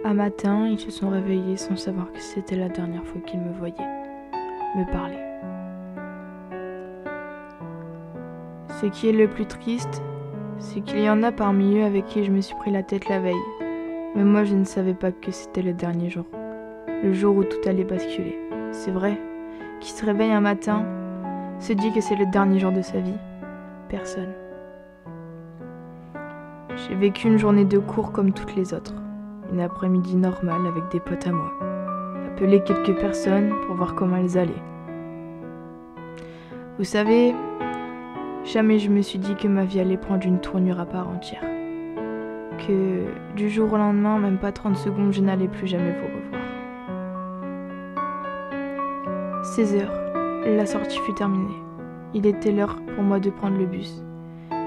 Un matin, ils se sont réveillés sans savoir que c'était la dernière fois qu'ils me voyaient, me parlaient. Ce qui est le plus triste, c'est qu'il y en a parmi eux avec qui je me suis pris la tête la veille. Mais moi, je ne savais pas que c'était le dernier jour. Le jour où tout allait basculer. C'est vrai, qui se réveille un matin, se dit que c'est le dernier jour de sa vie. Personne. J'ai vécu une journée de cours comme toutes les autres. Une après-midi normale avec des potes à moi. Appeler quelques personnes pour voir comment elles allaient. Vous savez, jamais je me suis dit que ma vie allait prendre une tournure à part entière. Que du jour au lendemain, même pas 30 secondes, je n'allais plus jamais vous revoir. 16h, la sortie fut terminée. Il était l'heure pour moi de prendre le bus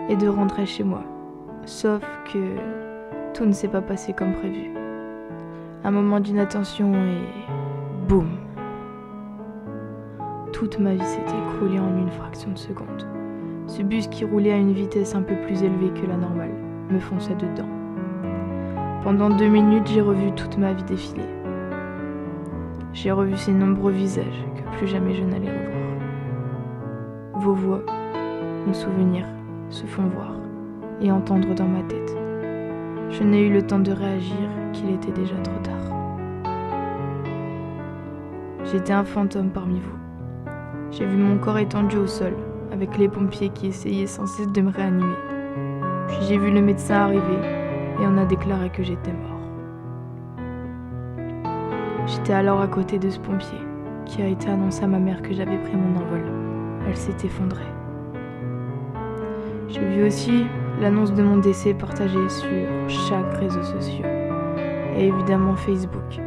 et de rentrer chez moi. Sauf que tout ne s'est pas passé comme prévu. Un moment d'inattention et boum. Toute ma vie s'était écroulée en une fraction de seconde. Ce bus qui roulait à une vitesse un peu plus élevée que la normale me fonçait dedans. Pendant 2 minutes, j'ai revu toute ma vie défiler. J'ai revu ces nombreux visages que plus jamais je n'allais revoir. Vos voix, nos souvenirs se font voir et entendre dans ma tête. Je n'ai eu le temps de réagir qu'il était déjà trop tard. J'étais un fantôme parmi vous. J'ai vu mon corps étendu au sol, avec les pompiers qui essayaient sans cesse de me réanimer. Puis j'ai vu le médecin arriver et on a déclaré que j'étais mort. J'étais alors à côté de ce pompier qui a été annoncé à ma mère que j'avais pris mon envol. Elle s'est effondrée. J'ai vu aussi l'annonce de mon décès partagée sur chaque réseau social et évidemment Facebook,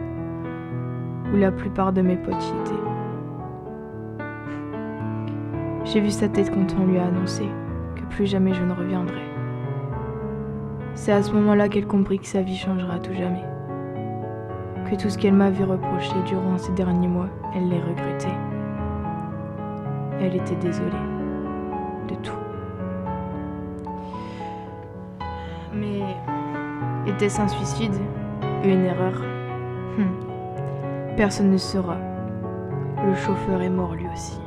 où la plupart de mes potes y étaient. J'ai vu sa tête quand on lui a annoncé que plus jamais je ne reviendrai. C'est à ce moment-là qu'elle comprit que sa vie changera à tout jamais. Que tout ce qu'elle m'avait reproché durant ces derniers mois, elle les regrettait. Elle était désolée de tout. Mais était-ce un suicide ou une erreur? Personne ne saura. Le chauffeur est mort lui aussi.